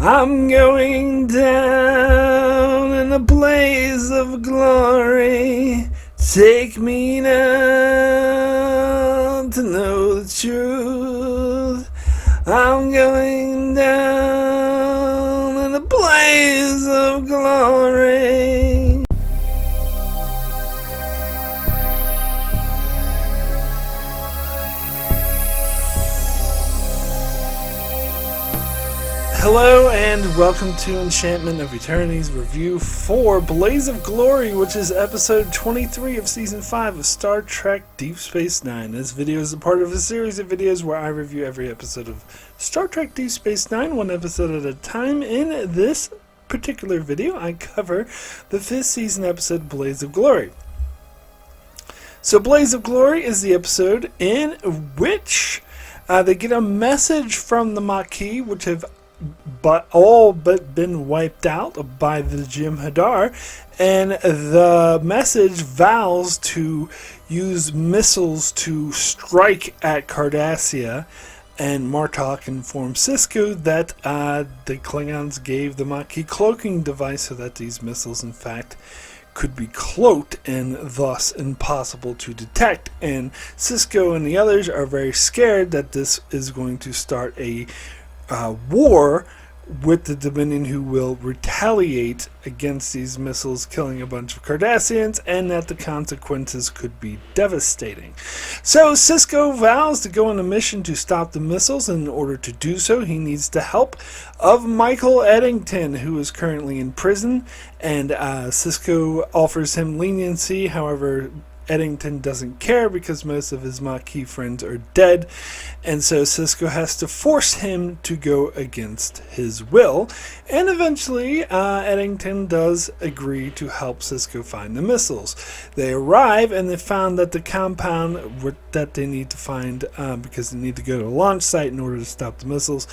I'm going down in a blaze of glory. Take me now to know the truth. I'm going down in a blaze of glory. Hello and welcome to Enchantment of Eternity's review for Blaze of Glory, which is episode 23 of season 5 of Star Trek Deep Space Nine. This video is a part of a series of videos where I review every episode of Star Trek Deep Space Nine, one episode at a time. In this particular video, I cover the 5th season episode Blaze of Glory. So Blaze of Glory is the episode in which they get a message from the Maquis, which have all but been wiped out by the Jem'Hadar, and the message vows to use missiles to strike at Cardassia, and Martok informs Sisko that the Klingons gave the Maquis cloaking device so that these missiles in fact could be cloaked and thus impossible to detect, and Sisko and the others are very scared that this is going to start a war with the Dominion, who will retaliate against these missiles, killing a bunch of Cardassians, and that the consequences could be devastating. So Sisko vows to go on a mission to stop the missiles, and in order to do so he needs the help of Michael Eddington, who is currently in prison, and Sisko offers him leniency. However, Eddington doesn't care because most of his Maquis friends are dead, and so Sisko has to force him to go against his will, and eventually Eddington does agree to help Sisko find the missiles. They arrive and they found that the compound that they need to find, because they need to go to a launch site in order to stop the missiles,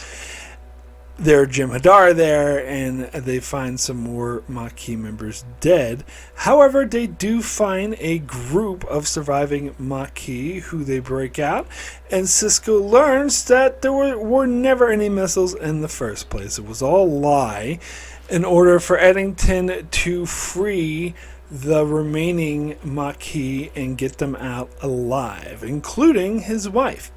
there are Jem'Hadar there, and they find some more Maquis members dead. However, they do find a group of surviving Maquis who they break out, and Sisko learns that there were never any missiles in the first place. It was all a lie in order for Eddington to free the remaining Maquis and get them out alive, including his wife.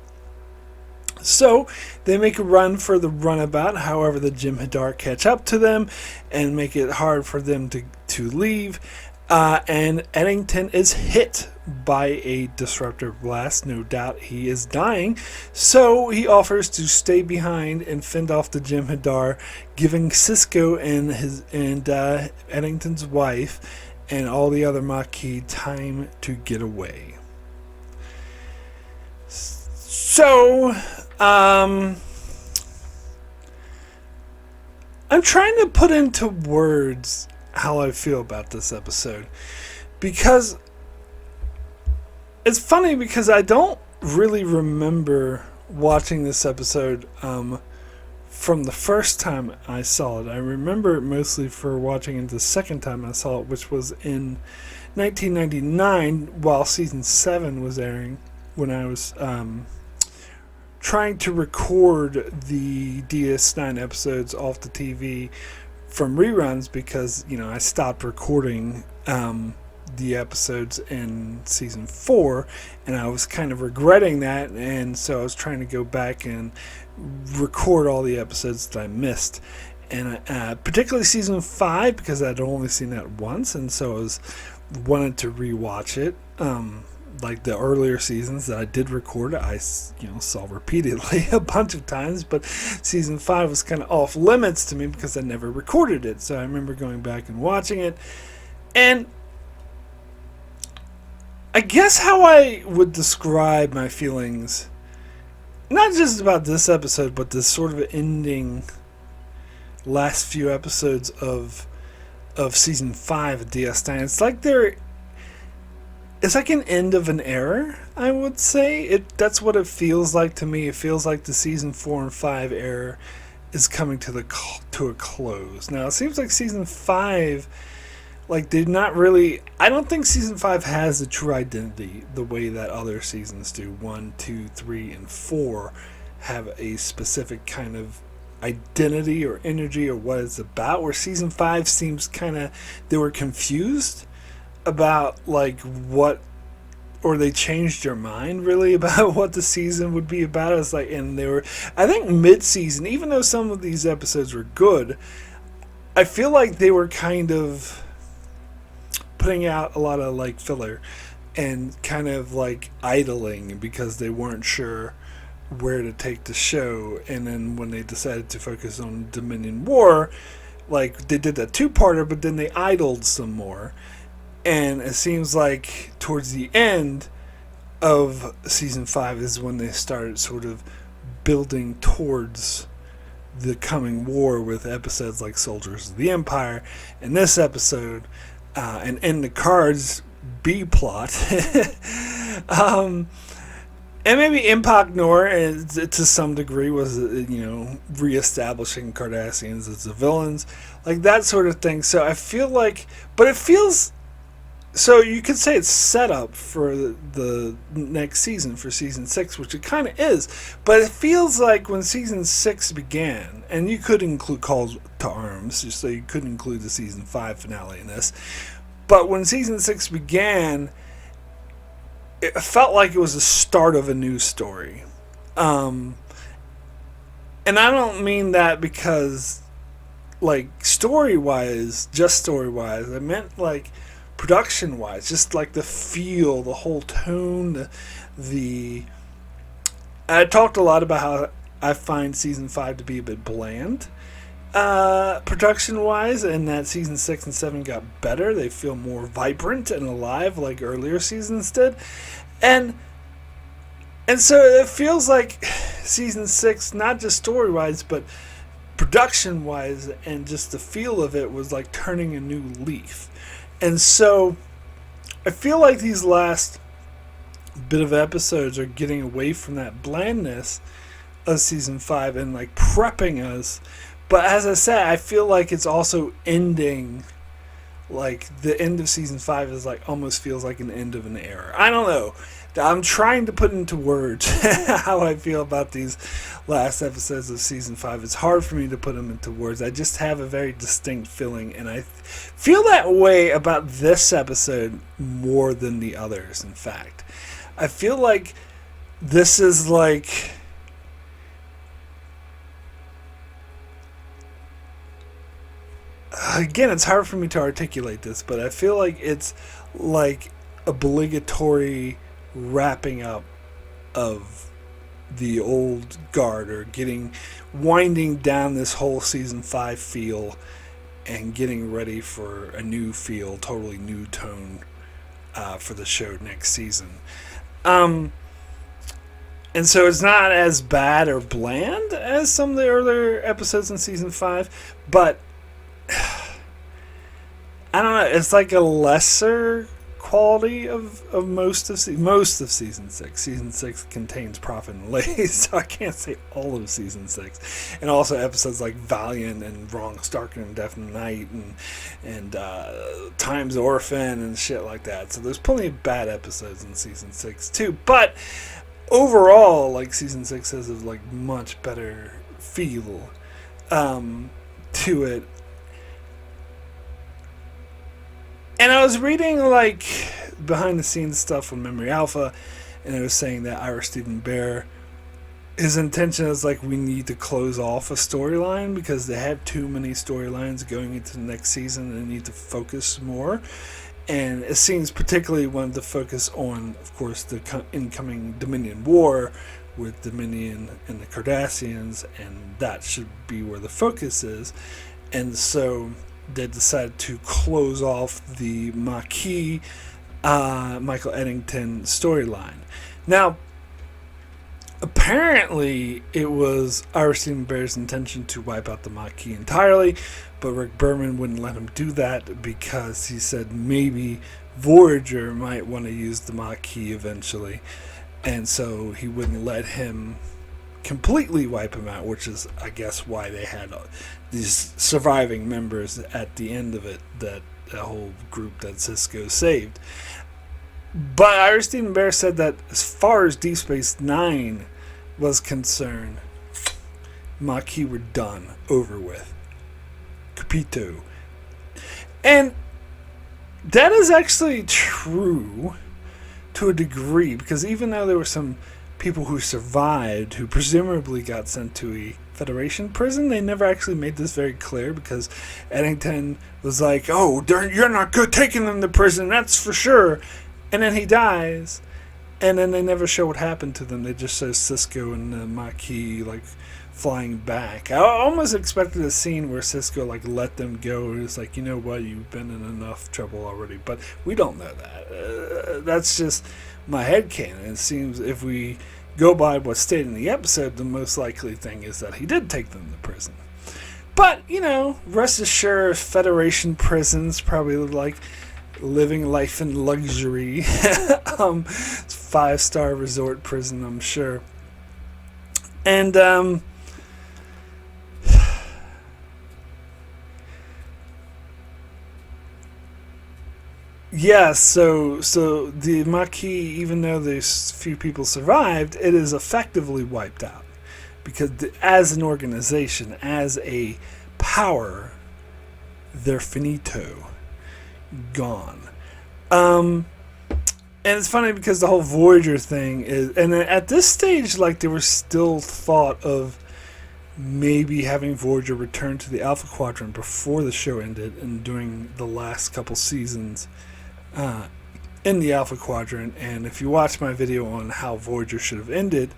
So they make a run for the runabout. However, the Jem'Hadar catch up to them and make it hard for them to leave. And Eddington is hit by a disruptor blast. No doubt he is dying. So he offers to stay behind and fend off the Jem'Hadar, giving Sisko and Eddington's wife and all the other Maquis time to get away. So I'm trying to put into words how I feel about this episode, because it's funny because I don't really remember watching this episode from the first time I saw it. I remember it mostly for watching it the second time I saw it, which was in 1999 while season 7 was airing, when I was trying to record the DS9 episodes off the TV from reruns, because I stopped recording the episodes in season 4, and I was kind of regretting that, and so I was trying to go back and record all the episodes that I missed, and particularly season 5, because I'd only seen that once, and so I wanted to rewatch it. Like the earlier seasons that I did record, I saw repeatedly a bunch of times, but season 5 was kind of off limits to me because I never recorded it. So I remember going back and watching it, and I guess how I would describe my feelings, not just about this episode, but this sort of ending last few episodes of season 5 of DS9. It's like an end of an era, I would say. That's what it feels like to me. It feels like the season 4 and 5 era is coming to a close. Now, it seems like season 5, like, did not really... I don't think season 5 has a true identity the way that other seasons do. 1, 2, 3, and 4 have a specific kind of identity or energy or what it's about. Where season 5 seems kind of, they were confused about like what, or they changed their mind really about what the season would be about. It's like, and they were, I think mid-season, even though some of these episodes were good, I feel like they were kind of putting out a lot of like filler and kind of like idling because they weren't sure where to take the show. And then when they decided to focus on Dominion War, like they did a two-parter, but then they idled some more. And it seems like towards the end of season 5 is when they started sort of building towards the coming war with episodes like Soldiers of the Empire. And this episode, and in the cards, B Plot. And maybe Impact Noir, to some degree, was, reestablishing Cardassians as the villains. Like that sort of thing. So I feel like, but it feels, so you could say it's set up for the next season, for season 6, which it kind of is. But it feels like when season 6 began, and you could include Calls to Arms, just so you could include the season 5 finale in this. But when season 6 began, it felt like it was the start of a new story. And I don't mean that because, like, story-wise, just story-wise. I meant, like, production-wise, just like the feel, the whole tone, the I talked a lot about how I find season 5 to be a bit bland, production-wise, and that season 6 and 7 got better. They feel more vibrant and alive like earlier seasons did. And so it feels like season 6, not just story-wise, but production-wise, and just the feel of it was like turning a new leaf. And so I feel like these last bit of episodes are getting away from that blandness of season 5 and like prepping us. But as I said, I feel like it's also ending, like the end of season 5 is like almost feels like an end of an era. I don't know. I'm trying to put into words how I feel about these last episodes of season 5. It's hard for me to put them into words. I just have a very distinct feeling, and I feel that way about this episode more than the others, in fact. I feel like this is like, again, it's hard for me to articulate this, but I feel like it's like obligatory wrapping up of the old guard, or winding down this whole season 5 feel and getting ready for a new feel, totally new tone for the show next season. And so it's not as bad or bland as some of the earlier episodes in season 5, but I don't know, it's like a lesser quality of most of season 6. Season 6 contains Prophet and Lays, so I can't say all of season 6. And also episodes like Valiant and Wrong Stark and Death and Night and Time's Orphan and shit like that. So there's plenty of bad episodes in season 6 too. But overall, like, season 6 has a like much better feel to it. And I was reading, like, behind-the-scenes stuff on Memory Alpha, and it was saying that Ira Steven Behr, his intention is, like, we need to close off a storyline because they have too many storylines going into the next season and they need to focus more. And it seems particularly wanted to focus on, of course, the incoming Dominion War with Dominion and the Cardassians, and that should be where the focus is. And so they decided to close off the Maquis, Michael Eddington storyline. Now, apparently it was Ira Steven Behr's intention to wipe out the Maquis entirely, but Rick Berman wouldn't let him do that because he said maybe Voyager might want to use the Maquis eventually, and so he wouldn't let him completely wipe him out, which is, I guess, why they had these surviving members at the end of it, that whole group that Sisko saved. But Ira Steven Behr said that as far as Deep Space Nine was concerned, Maquis were done, over with. Capito. And that is actually true to a degree, because even though there were some people who survived who presumably got sent to a Federation prison, they never actually made this very clear, because Eddington was like, oh, you're not good taking them to prison, that's for sure. And then he dies, and then they never show what happened to them. They just show Sisko and Maquis like flying back. I almost expected a scene where Sisko like let them go. It was like, you know what, you've been in enough trouble already. But we don't know that. That's just my headcanon. It seems if we go by what's stated in the episode, the most likely thing is that he did take them to prison. But, you know, rest assured, Federation prisons probably like living life in luxury. 5-star resort prison, I'm sure. And yeah, so the Maquis, even though there's few people survived, it is effectively wiped out, because as an organization, as a power, they're finito, gone. And it's funny because the whole Voyager thing is, and at this stage, like, there was still thought of maybe having Voyager return to the Alpha Quadrant before the show ended, and during the last couple seasons in the Alpha Quadrant. And if you watch my video on how Voyager should have ended,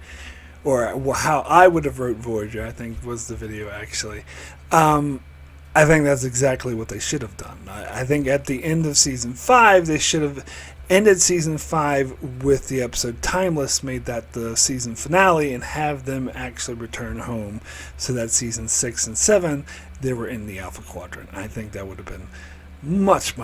or how I would have wrote Voyager, I think was the video actually, I think that's exactly what they should have done. I think at the end of Season 5, they should have ended Season 5 with the episode Timeless, made that the season finale, and have them actually return home so that Season 6 and 7, they were in the Alpha Quadrant. I think that would have been much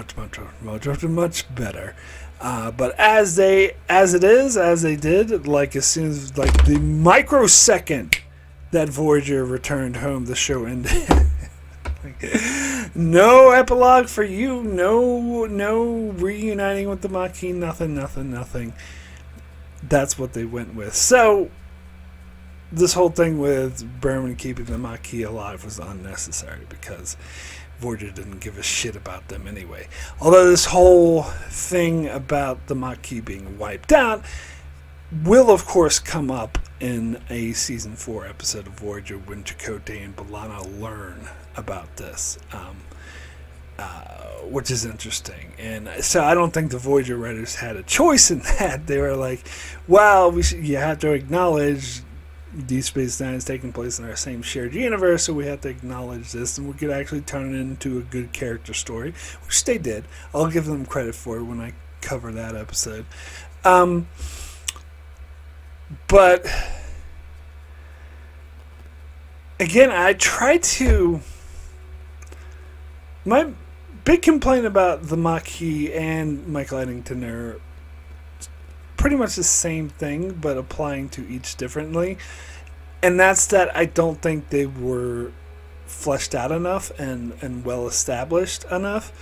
better. But as they did, like as soon as like the microsecond that Voyager returned home, the show ended. No epilogue for you, no reuniting with the Maquis, nothing. That's what they went with. So this whole thing with Berman keeping the Maquis alive was unnecessary, because Voyager didn't give a shit about them anyway. Although this whole thing about the Maquis being wiped out will of course come up in a Season 4 episode of Voyager when Chakotay and B'Elanna learn about this, which is interesting. And so I don't think the Voyager writers had a choice in that. They were like, well, you have to acknowledge Deep Space Nine is taking place in our same shared universe, so we have to acknowledge this, and we could actually turn it into a good character story, which they did. I'll give them credit for it when I cover that episode. But again, I try to... My big complaint about the Maquis and Michael Eddington are pretty much the same thing, but applying to each differently. And that's that I don't think they were fleshed out enough and well established enough.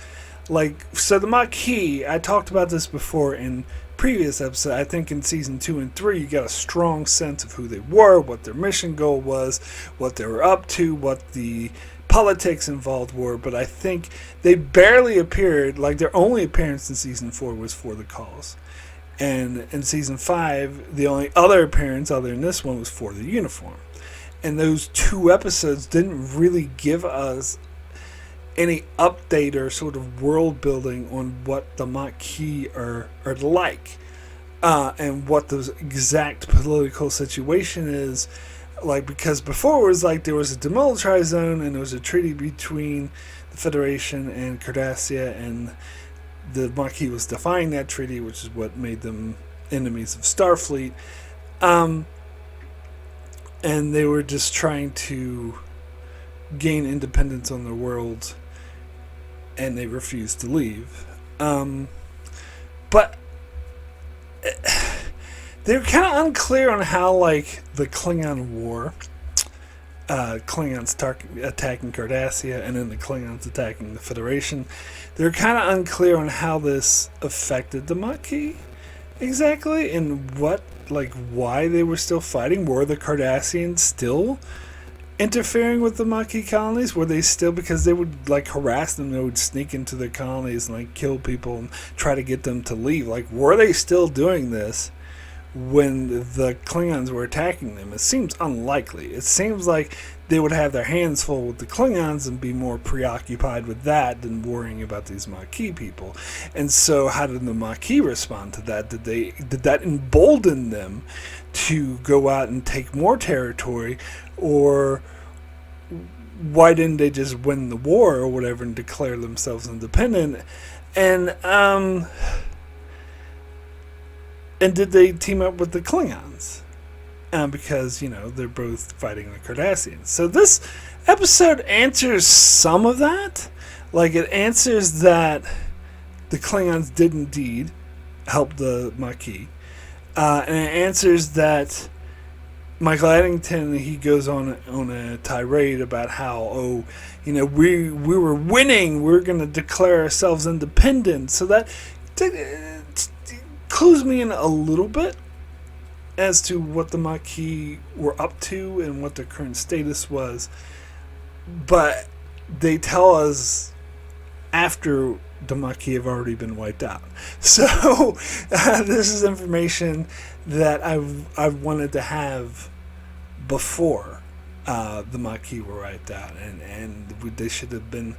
Like, so the Maquis, I talked about this before in previous episode. I think in Season 2 and 3 you got a strong sense of who they were, what their mission goal was, what they were up to, what the politics involved were, but I think they barely appeared. Like, their only appearance in Season 4 was for the calls. And in Season 5, the only other appearance other than this one was for the uniform. And those 2 episodes didn't really give us any update or sort of world building on what the Maquis are like, and what the exact political situation is. Like, because before it was like there was a demilitarized zone and there was a treaty between the Federation and Cardassia, and the Maquis was defying that treaty, which is what made them enemies of Starfleet. And they were just trying to gain independence on their world, and they refused to leave. But they were kind of unclear on how, like, the Klingon War, Klingons attacking Cardassia, and then the Klingons attacking the Federation. They're kind of unclear on how this affected the Maquis exactly, and what, like, why they were still fighting. Were the Cardassians still interfering with the Maquis colonies? Were they still, because they would like harass them, they would sneak into their colonies and like kill people and try to get them to leave? Like, were they still doing this when the Klingons were attacking them? It seems unlikely. It seems like they would have their hands full with the Klingons and be more preoccupied with that than worrying about these Maquis people. And so how did the Maquis respond to that? Did that embolden them to go out and take more territory, or why didn't they just win the war or whatever and declare themselves independent? And did they team up with the Klingons? Because, you know, they're both fighting the Cardassians. So this episode answers some of that. Like, it answers that the Klingons did indeed help the Maquis. And it answers that Michael Eddington, he goes on a tirade about how, oh, you know, we were winning, we're going to declare ourselves independent. So that clues me in a little bit as to what the Maquis were up to and what their current status was. But they tell us after the Maquis have already been wiped out. So this is information that I wanted to have before the Maquis were wiped out, and they should have been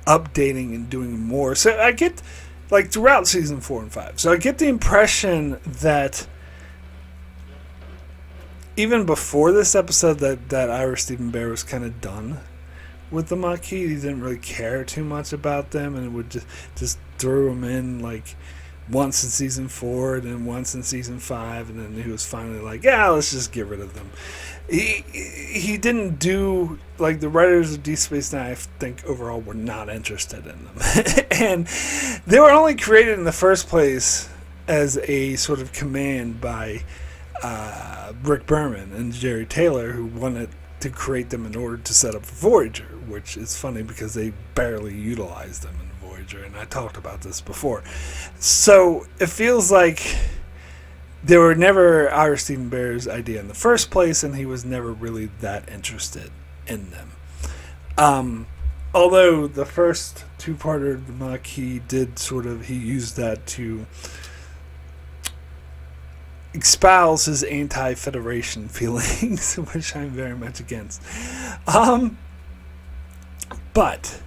updating and doing more. So I get, like, throughout season 4 and 5, so I get the impression that even before this episode that Ira Stephen Bear was kind of done with the Maquis. He didn't really care too much about them, and would just throw them in like once in season 4 and then once in season 5, and then he was finally like, yeah, let's just get rid of them. He didn't do, like, the writers of Deep Space Nine, I think overall were not interested in them. And they were only created in the first place as a sort of command by Rick Berman and Jerry Taylor, who wanted to create them in order to set up Voyager, which is funny because they barely utilized them in Voyager, and I talked about this before. So it feels like they were never Ira Stephen Bear's idea in the first place, and he was never really that interested in them. Although the first two-parter, the Maquis, did sort of, he used that to espouse his anti-Federation feelings, which I'm very much against. But,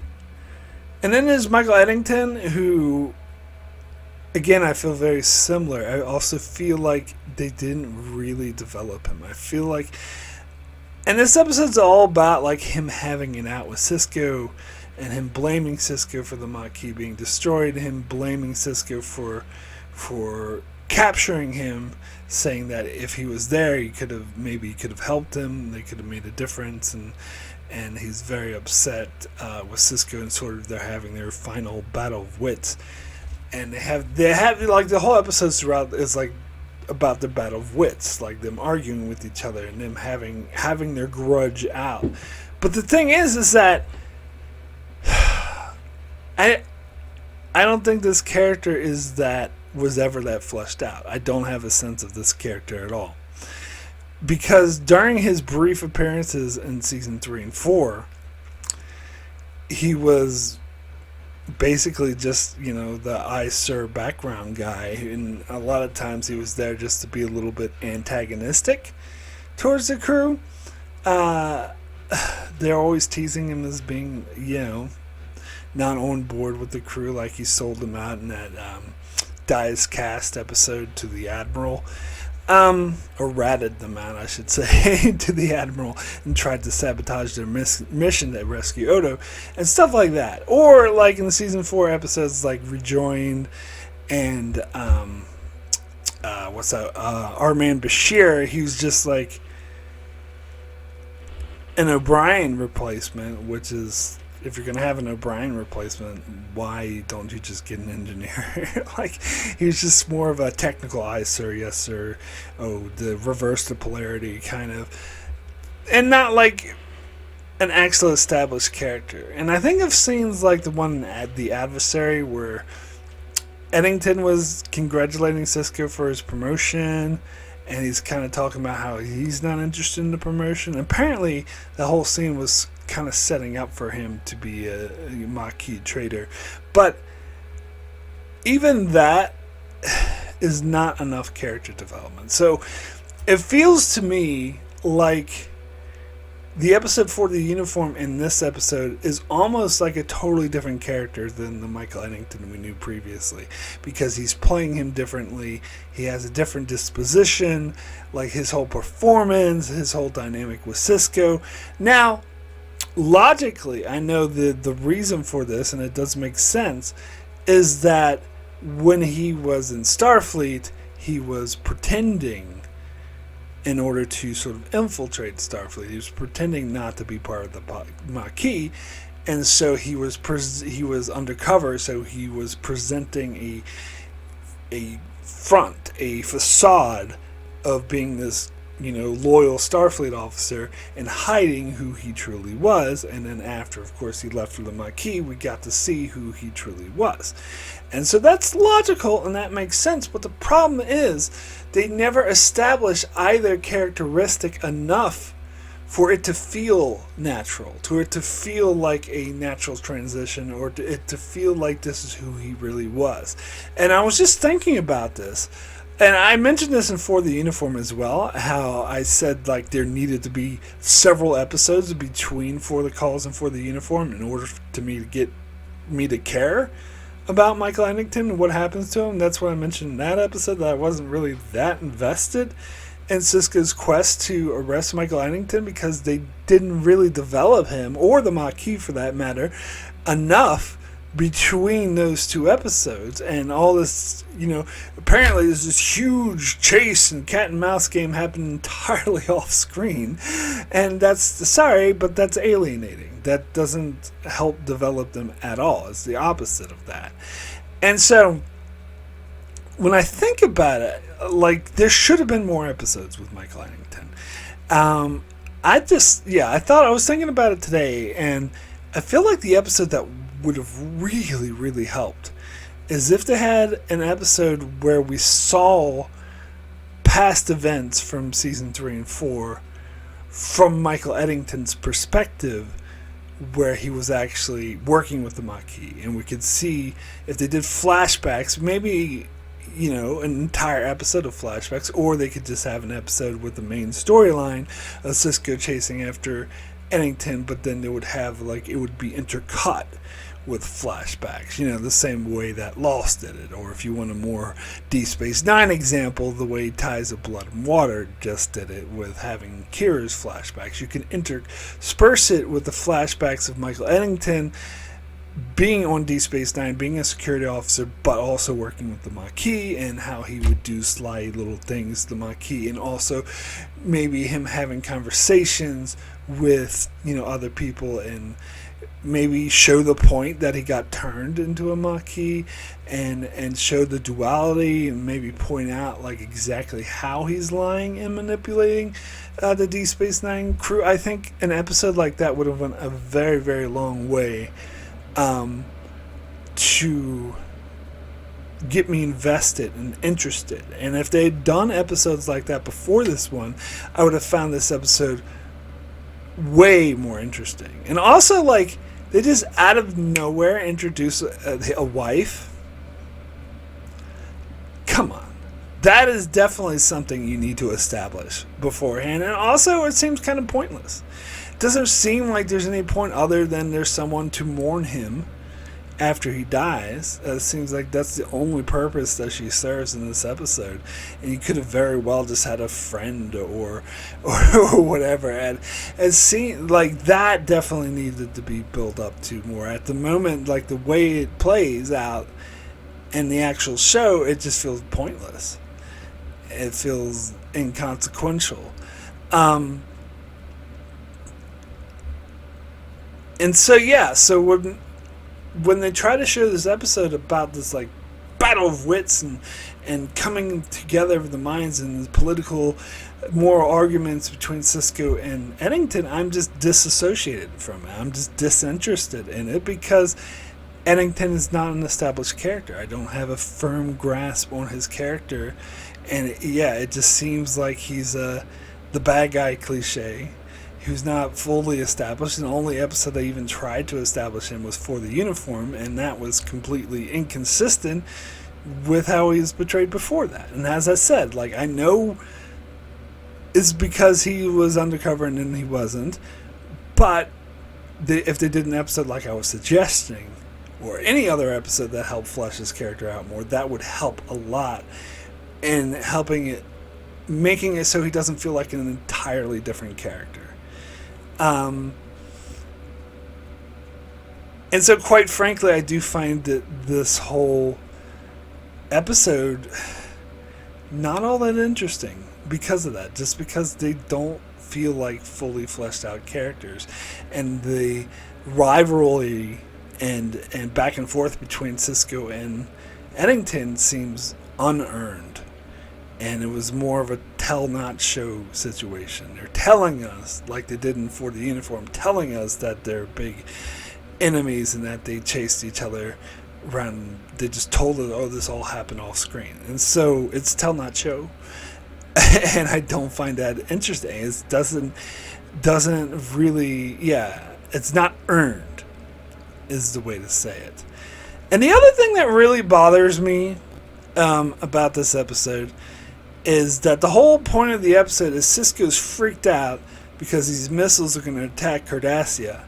and then there's Michael Eddington, who, again, I feel very similar. I also feel like they didn't really develop him. I feel like, and this episode's all about like him having an out with Sisko, and him blaming Sisko for the Maquis being destroyed, him blaming Sisko for capturing him, saying that if he was there, he could have helped him, they could have made a difference, and he's very upset with Sisko, and sort of they're having their final battle of wits, and they have like the whole episode throughout is like about the battle of wits, like them arguing with each other and them having their grudge out. But the thing is that I don't think this character was ever that fleshed out. I don't have a sense of this character at all. Because during his brief appearances in season 3 and 4, he was basically just, you know, the I Sir background guy, and a lot of times he was there just to be a little bit antagonistic towards the crew. They're always teasing him as being, you know, not on board with the crew, like he sold them out in that Dies Cast episode to the Admiral, or ratted them out, I should say, to the Admiral, and tried to sabotage their mission to rescue Odo, and stuff like that. Or like in the season 4 episodes, like Rejoined, and our man Bashir, he was just like an O'Brien replacement, which is, if you're going to have an O'Brien replacement, why don't you just get an engineer? Like, he was just more of a technical I sir, yes sir, oh, the reverse the polarity kind of, and not like an actual established character. And I think of scenes like the one at The Adversary where Eddington was congratulating Sisko for his promotion, and he's kind of talking about how he's not interested in the promotion. Apparently, the whole scene was kind of setting up for him to be a Maquis traitor. But even that is not enough character development. So it feels to me like the episode for the uniform in this episode is almost like a totally different character than the Michael Eddington we knew previously, because he's playing him differently. He has a different disposition, like his whole performance, his whole dynamic with Sisko. Now, logically, I know the reason for this, and it does make sense, is that when he was in Starfleet, he was pretending in order to sort of infiltrate Starfleet. He was pretending not to be part of the Maquis, and so he was undercover. So he was presenting a front, a facade of being this, loyal Starfleet officer, and hiding who he truly was. And then after, of course, he left for the Maquis, we got to see who he truly was. And so that's logical and that makes sense. But the problem is they never establish either characteristic enough for it to feel natural, to it to feel like a natural transition, or it to feel like this is who he really was. And I was just thinking about this. And I mentioned this in For the Uniform as well, how I said like there needed to be several episodes between For the Cause and For the Uniform in order to get me to care about Michael Eddington and what happens to him. That's what I mentioned in that episode, that I wasn't really that invested in Sisko's quest to arrest Michael Eddington, because they didn't really develop him, or the Maquis for that matter, enough between those two episodes. And all this, apparently there's this huge chase and cat and mouse game happening entirely off screen, and that's alienating. That doesn't help develop them at all. It's the opposite of that. And so when I think about it, like, there should have been more episodes with Michael Eddington. I was thinking about it today, and I feel like the episode that would have really, really helped is if they had an episode where we saw past events from season 3 and 4 from Michael Eddington's perspective, where he was actually working with the Maquis, and we could see if they did flashbacks, maybe an entire episode of flashbacks, or they could just have an episode with the main storyline of Sisko chasing after Eddington, but then they would have it would be intercut with flashbacks, the same way that Lost did it. Or if you want a more D-Space9 example, the way Ties of Blood and Water just did it with having Kira's flashbacks. You can intersperse it with the flashbacks of Michael Eddington being on D-Space9, being a security officer, but also working with the Maquis, and how he would do sly little things, the Maquis, and also maybe him having conversations with, other people, and maybe show the point that he got turned into a Maquis, and show the duality, and maybe point out exactly how he's lying and manipulating the D-Space9 crew. I think an episode like that would have went a very, very long way to get me invested and interested. And if they had done episodes like that before this one, I would have found this episode way more interesting. And also, they just out of nowhere introduce a wife. Come on. That is definitely something you need to establish beforehand. And also, it seems kind of pointless. It doesn't seem like there's any point other than there's someone to mourn him after he dies. It seems like that's the only purpose that she serves in this episode. And you could have very well just had a friend or whatever. And it seemed like that definitely needed to be built up to more. At the moment, the way it plays out in the actual show, it just feels pointless. It feels inconsequential. And so when they try to show this episode about this battle of wits and coming together of the minds and the political moral arguments between Sisko and Eddington, I'm just disassociated from it. I'm just disinterested in it, because Eddington is not an established character. I don't have a firm grasp on his character And it just seems like he's the bad guy cliche who's not fully established. And the only episode they even tried to establish him was for the uniform, and that was completely inconsistent with how he was portrayed before that. And as I said, like, I know it's because he was undercover and then he wasn't, but if they did an episode like I was suggesting, or any other episode that helped flesh his character out more, that would help a lot in helping it, making it so he doesn't feel like an entirely different character. And so, quite frankly, I do find that this whole episode not all that interesting because of that. Just because they don't feel like fully fleshed out characters, and the rivalry and back and forth between Sisko and Eddington seems unearned. And it was more of a tell not show situation. They're telling us, like they did in For the Uniform, telling us that they're big enemies and that they chased each other around. They just told us, oh, this all happened off screen. And so it's tell not show. And I don't find that interesting. It doesn't really, it's not earned, is the way to say it. And the other thing that really bothers me about this episode is that the whole point of the episode is Sisko's freaked out because these missiles are going to attack Cardassia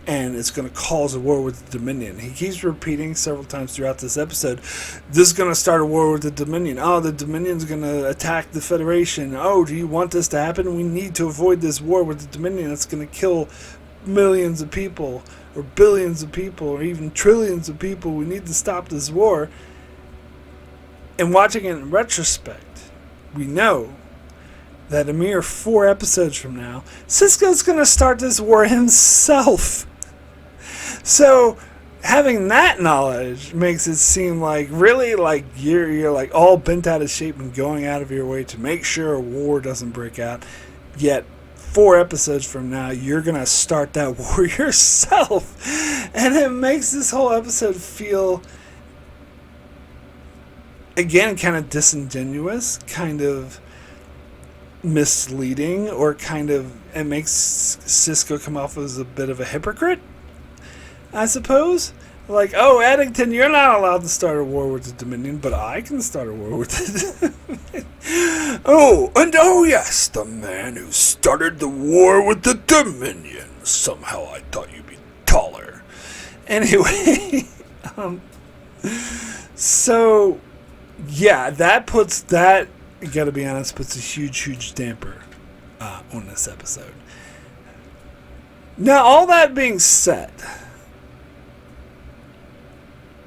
and it's going to cause a war with the Dominion. He keeps repeating several times throughout this episode, this is going to start a war with the Dominion. Oh, the Dominion's going to attack the Federation. Oh, do you want this to happen? We need to avoid this war with the Dominion. It's going to kill millions of people, or billions of people, or even trillions of people. We need to stop this war. And watching it in retrospect, we know that a mere 4 episodes from now, Sisko's going to start this war himself. So having that knowledge makes it seem like really like you're like all bent out of shape and going out of your way to make sure a war doesn't break out. Yet 4 episodes from now, you're going to start that war yourself. And it makes this whole episode feel, again, kind of disingenuous, kind of misleading, or kind of, it makes Sisko come off as a bit of a hypocrite, I suppose. Like, oh, Eddington, you're not allowed to start a war with the Dominion, but I can start a war with the Dominion. Oh yes, the man who started the war with the Dominion. Somehow I thought you'd be taller. Anyway, so yeah, that puts that, you gotta be honest, puts a huge damper on this episode. Now, all that being said,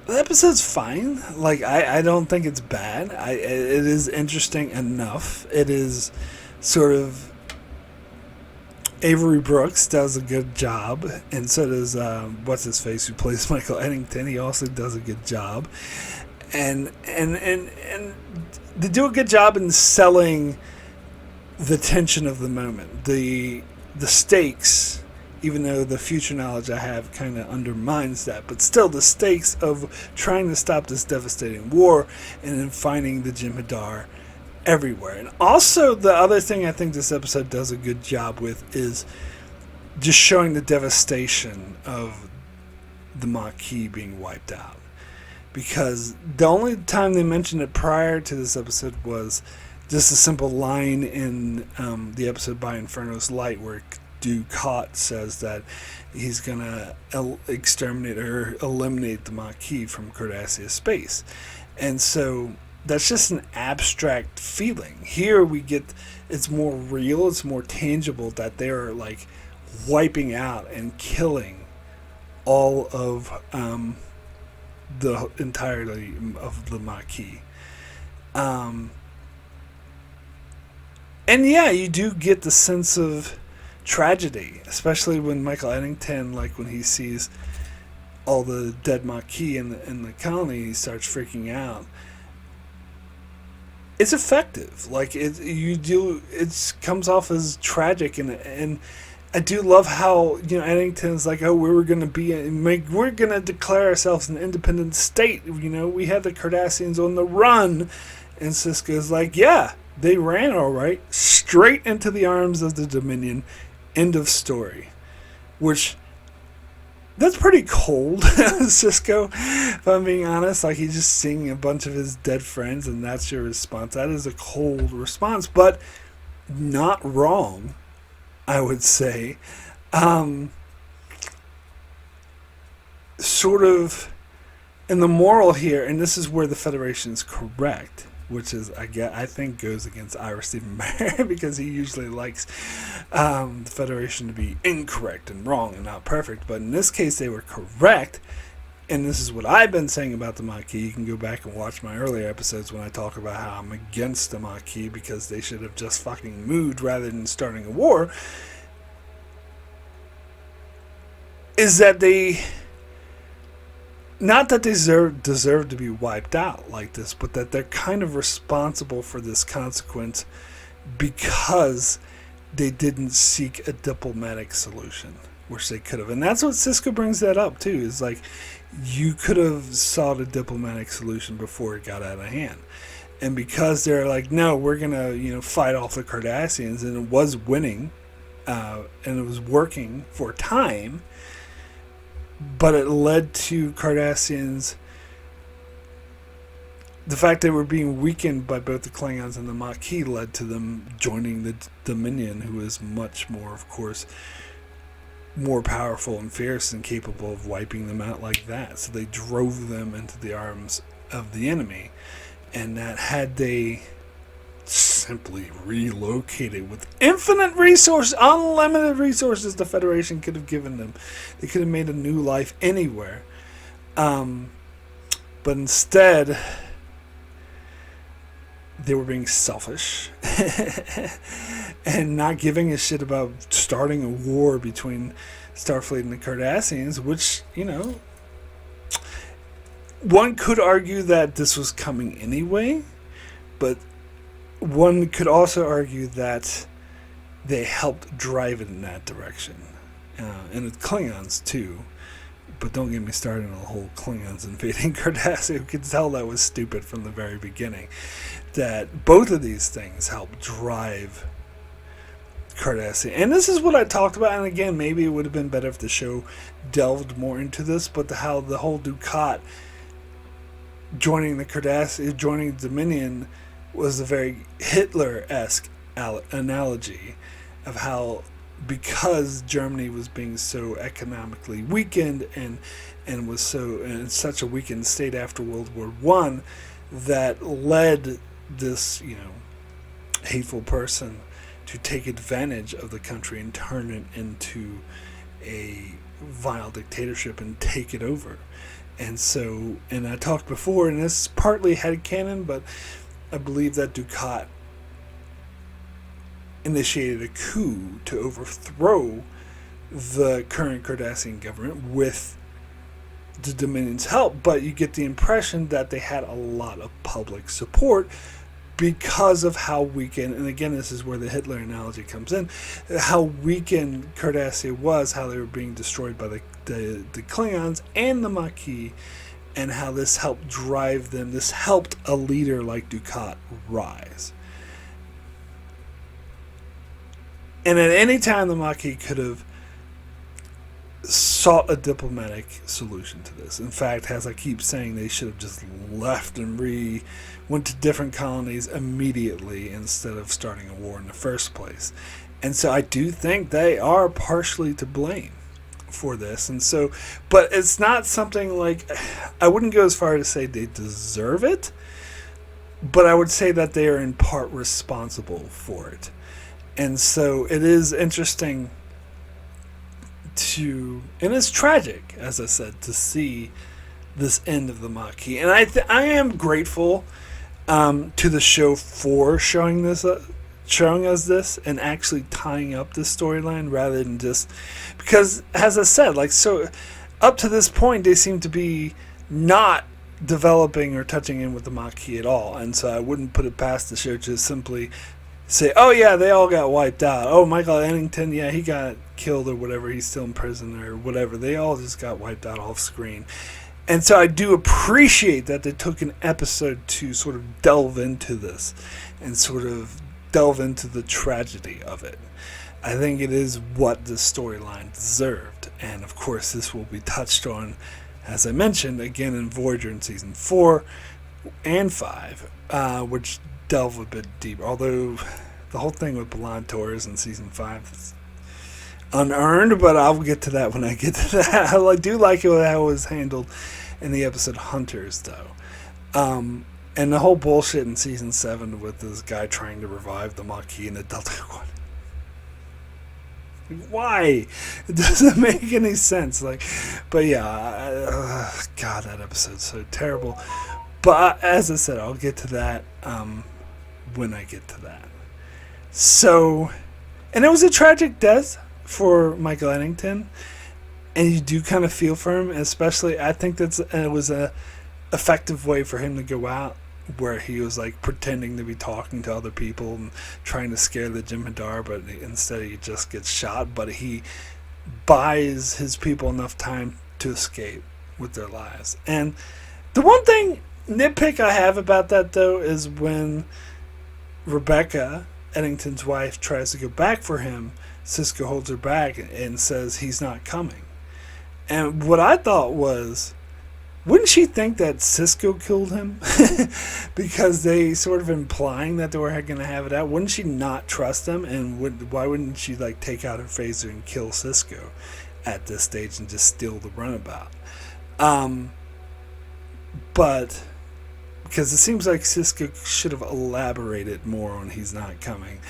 the episode's fine. Like, I don't think it's bad. It is interesting enough. It is sort of, Avery Brooks does a good job, and so does what's his face who plays Michael Eddington. He also does a good job. And they do a good job in selling the tension of the moment, the stakes, even though the future knowledge I have kind of undermines that, but still the stakes of trying to stop this devastating war and then finding the Jem'Hadar everywhere. And also the other thing I think this episode does a good job with is just showing the devastation of the Maquis being wiped out. Because the only time they mentioned it prior to this episode was just a simple line in the episode By Inferno's Light, where Dukat says that he's going to exterminate or eliminate the Maquis from Cardassia space. And so that's just an abstract feeling. Here we get, it's more real, it's more tangible, that they're like wiping out and killing all of the entirety of the Maquis. And yeah, you do get the sense of tragedy, especially when Michael Eddington, like when he sees all the dead Maquis in the colony, he starts freaking out. It's effective. Like it comes off as tragic, and I do love how, Eddington's like, oh, we're going to declare ourselves an independent state. We had the Cardassians on the run, And Sisko's like, yeah, they ran all right, straight into the arms of the Dominion. End of story. Which, that's pretty cold, Sisko, if I'm being honest. Like, he's just seeing a bunch of his dead friends, and that's your response. That is a cold response, but not wrong, I would say. Sort of, and the moral here, and this is where the Federation is correct, which is, I think, goes against Ira Stephen Bear because he usually likes the Federation to be incorrect and wrong and not perfect. But in this case, they were correct, and this is what I've been saying about the Maquis. You can go back and watch my earlier episodes when I talk about how I'm against the Maquis because they should have just fucking moved rather than starting a war. Is that they... Not that they deserve to be wiped out like this, but that they're kind of responsible for this consequence because they didn't seek a diplomatic solution, which they could have. And that's what Sisko brings that up, too, is like, you could have sought a diplomatic solution before it got out of hand. And because they're like, no, we're going to, fight off the Cardassians, and it was winning, and it was working for a time, but it led to Cardassians, the fact they were being weakened by both the Klingons and the Maquis led to them joining the Dominion, who is much more, of course, more powerful and fierce and capable of wiping them out like that. So they drove them into the arms of the enemy. And that had they simply relocated with infinite resources, unlimited resources the Federation could have given them, they could have made a new life anywhere. But instead, they were being selfish and not giving a shit about starting a war between Starfleet and the Cardassians, which, one could argue that this was coming anyway, but one could also argue that they helped drive it in that direction. And the Klingons, too. But don't get me started on the whole Klingons invading Cardassia. You could tell that was stupid from the very beginning. That both of these things helped drive Cardassia. And this is what I talked about. And again, maybe it would have been better if the show delved more into this. But how the whole Dukat joining the Cardassia, joining the Dominion, was a very Hitler-esque analogy of how, because Germany was being so economically weakened and was so in such a weakened state after World War I, that led this hateful person to take advantage of the country and turn it into a vile dictatorship and take it over. And so, and I talked before, and this is partly headcanon, but I believe that Dukat initiated a coup to overthrow the current Cardassian government with the Dominion's help, but you get the impression that they had a lot of public support because of how weakened, and again, this is where the Hitler analogy comes in, how weakened Cardassia was, how they were being destroyed by the Klingons and the Maquis, and how this helped drive them, this helped a leader like Dukat rise. And at any time, the Maquis could have sought a diplomatic solution to this. In fact, as I keep saying, they should have just left and went to different colonies immediately instead of starting a war in the first place. And so I do think they are partially to blame for this. And so, but it's not something like, I wouldn't go as far to say they deserve it, but I would say that they are in part responsible for it. And so it is interesting and it's tragic, as I said, to see this end of the Maquis. And I am grateful to the show for showing us this and actually tying up this storyline rather than just, because as I said, so up to this point they seem to be not developing or touching in with the Maquis at all. And so I wouldn't put it past the show to simply say, oh yeah, they all got wiped out. Oh, Michael Eddington, yeah, he got killed or whatever. He's still in prison or whatever. They all just got wiped out off screen. And so I do appreciate that they took an episode to sort of delve into this and sort of delve into the tragedy of it. I think it is what the storyline deserved. And of course, this will be touched on, as I mentioned, again in Voyager in Season 4 and 5, which delve a bit deeper. Although the whole thing with Blonde Taurus in Season 5 is unearned, but I'll get to that when I get to that. I do like how it was handled in the episode Hunters, though. And the whole bullshit in Season 7 with this guy trying to revive the Maquis in the Delta Quadrant. Why? It doesn't make any sense. But yeah, God, that episode's so terrible. But as I said, I'll get to that when I get to that. So, and it was a tragic death for Michael Eddington, and you do kind of feel for him. Especially, I think it was a effective way for him to go out, where he was like pretending to be talking to other people and trying to scare the Jem'Hadar, but instead he just gets shot. But he buys his people enough time to escape with their lives. And the one nitpick I have about that, though, is when Rebecca, Eddington's wife, tries to go back for him, Sisko holds her back and says he's not coming. And what I thought was, wouldn't she think that Sisko killed him? Because they sort of implying that they were going to have it out. Wouldn't she not trust them? And why wouldn't she take out her phaser and kill Sisko at this stage and just steal the runabout? But because it seems like Sisko should have elaborated more on he's not coming.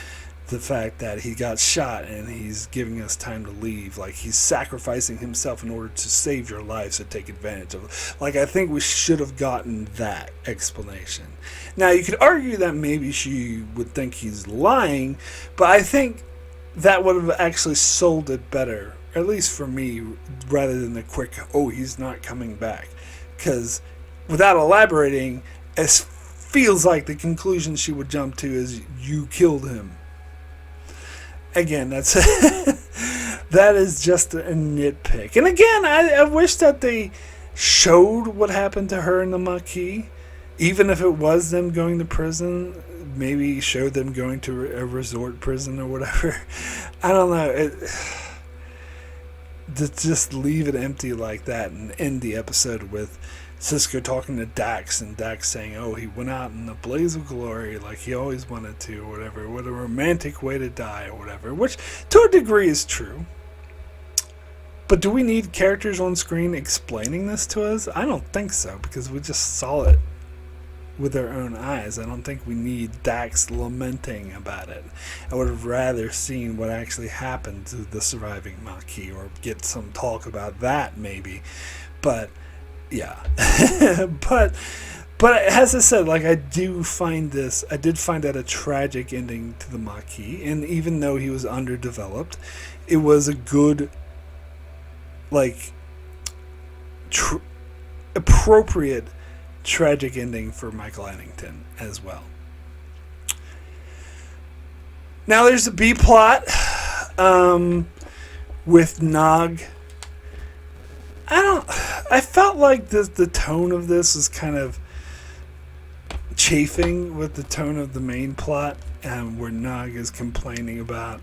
The fact that he got shot and he's giving us time to leave, he's sacrificing himself in order to save your lives to take advantage of. I think we should have gotten that explanation. Now, you could argue that maybe she would think he's lying, but I think that would have actually sold it better, at least for me, rather than the quick, oh, he's not coming back. Because without elaborating, it feels like the conclusion she would jump to is, you killed him. Again, that is just a nitpick. And again, I wish that they showed what happened to her in the Maquis. Even if it was them going to prison, maybe showed them going to a resort prison or whatever. I don't know. To just leave it empty like that and end the episode with Sisko talking to Dax, and Dax saying, oh, he went out in a blaze of glory like he always wanted to, or whatever. What a romantic way to die, or whatever. Which, to a degree, is true. But do we need characters on screen explaining this to us? I don't think so, because we just saw it with our own eyes. I don't think we need Dax lamenting about it. I would have rather seen what actually happened to the surviving Maquis, or get some talk about that, maybe. But yeah. but as I said, I did find that a tragic ending to the Maquis, and even though he was underdeveloped, it was a good, appropriate tragic ending for Michael Eddington as well. Now there's the B plot with Nog. I felt like the tone of this is kind of chafing with the tone of the main plot, where Nog is complaining about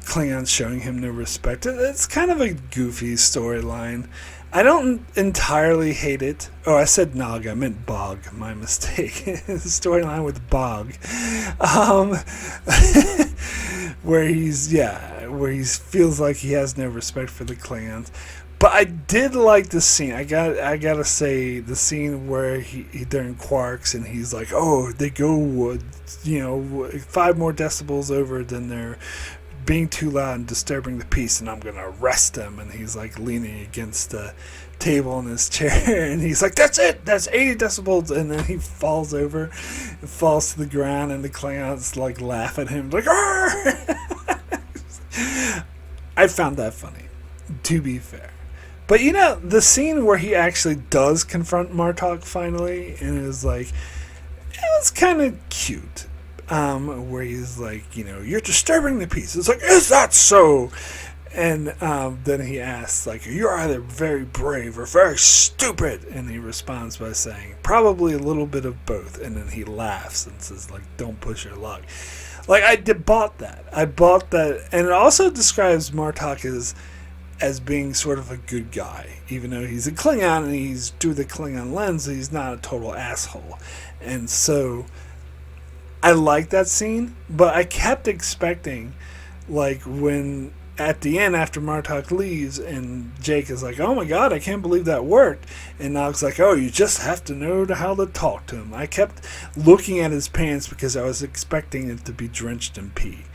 Klingons showing him no respect. It's kind of a goofy storyline. I don't entirely hate it. Oh, I said Nog, I meant Bog. My mistake. The storyline with Bog, where he feels like he has no respect for the Klingons. But I did like the scene. I gotta say, the scene where they're in Quarks and he's like, oh, they go 5 more decibels over, than they're being too loud and disturbing the peace, and I'm gonna arrest them. And he's leaning against the table in his chair, and he's like, that's it, that's 80 decibels. And then he falls over and falls to the ground, and the Klingons laugh at him Arr! I found that funny, to be fair. But the scene where he actually does confront Martok finally, and it was kind of cute. Where he's you're disturbing the peace. It's is that so? And then he asks, like, you're either very brave or very stupid. And he responds by saying, probably a little bit of both. And then he laughs and says, like, don't push your luck. Like, bought that. I bought that. And it also describes Martok as being sort of a good guy. Even though he's a Klingon and he's through the Klingon lens, he's not a total asshole. And so I like that scene, but I kept expecting, like, when at the end, after Martok leaves, and Jake is like, oh my god, I can't believe that worked. And Nog's like, oh, you just have to know how to talk to him. I kept looking at his pants because I was expecting it to be drenched in pee.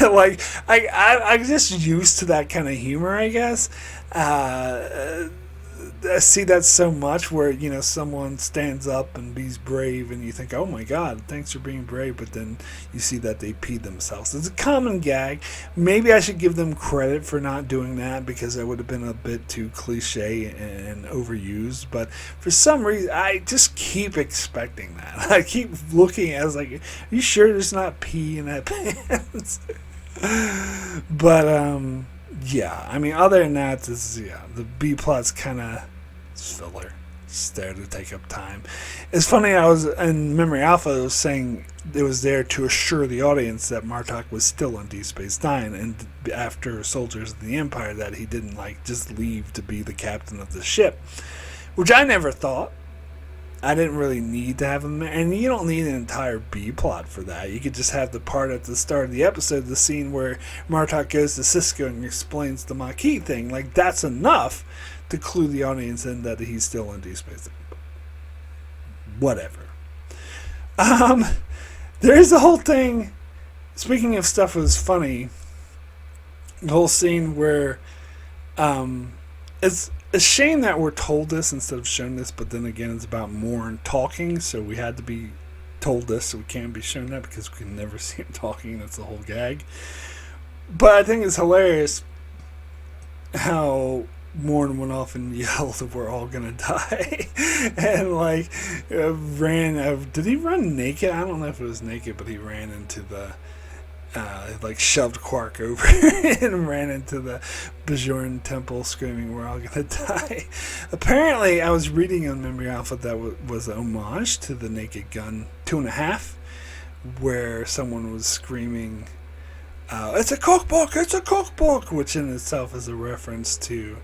Like, I'm just used to that kind of humor, I guess. I see that so much where, you know, someone stands up and be brave and you think, oh my god, thanks for being brave, but then you see that they peed themselves. It's a common gag. Maybe I should give them credit for not doing that because it would have been a bit too cliche and overused, but for some reason I just keep expecting that. I keep looking at it, like, are you sure there's not pee in that pants? But yeah, I mean, other than that, the B plot's kind of filler. It's there to take up time. It's funny, I was in Memory Alpha, I was saying it was there to assure the audience that Martok was still on Deep Space Nine, and after Soldiers of the Empire, that he didn't, like, just leave to be the captain of the ship, which I never thought. I didn't really need to have him there. And you don't need an entire B plot for that. You could just have the part at the start of the episode, the scene where Martok goes to Sisko and explains the Maquis thing. Like, that's enough to clue the audience in that he's still in Deep Space. Whatever. There's the whole thing. Speaking of stuff that was funny, the whole scene where it's a shame that we're told this instead of shown this, but then again, it's about Morn talking, so we had to be told this, so we can't be shown that because we can never see him talking. That's the whole gag. But I think it's hilarious how Morn went off and yelled, "We're all gonna die," and like did he run naked? I don't know if it was naked, but he ran into the. Like shoved Quark over and ran into the Bajoran temple screaming, "We're all gonna die." Apparently, I was reading on Memory Alpha that was an homage to the Naked Gun 2.5, where someone was screaming, "It's a cookbook! It's a cookbook!" which in itself is a reference to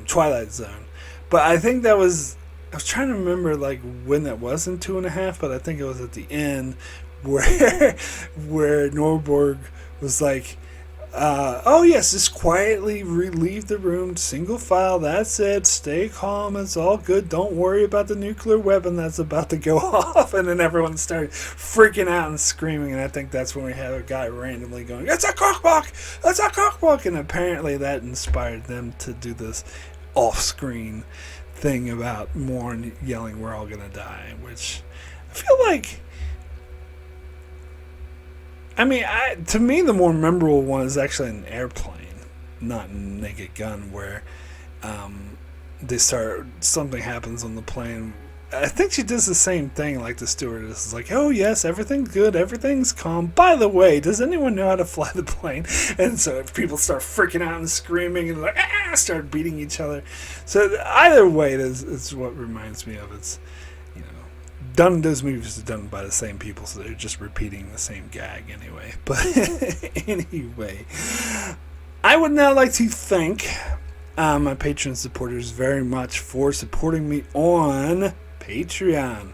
Twilight Zone. But I think I was trying to remember like when that was in 2.5, but I think it was at the end where Norborg was like, oh yes, just quietly leave the room, single file, that's it, stay calm, it's all good, don't worry about the nuclear weapon that's about to go off. And then everyone started freaking out and screaming, and I think that's when we had a guy randomly going, "It's a cookbook! It's a cookbook!" And apparently that inspired them to do this off-screen thing about Morn yelling, "We're all gonna die," which I feel like, I mean, to me, the more memorable one is actually an airplane, not Naked Gun, where something happens on the plane. I think she does the same thing, like the stewardess is like, "Oh yes, everything's good, everything's calm. By the way, does anyone know how to fly the plane?" And so people start freaking out and screaming and like, start beating each other. So either way, it's what reminds me of. It's, those movies are done by the same people, so they're just repeating the same gag anyway. But anyway, I would now like to thank my Patreon supporters very much for supporting me on Patreon.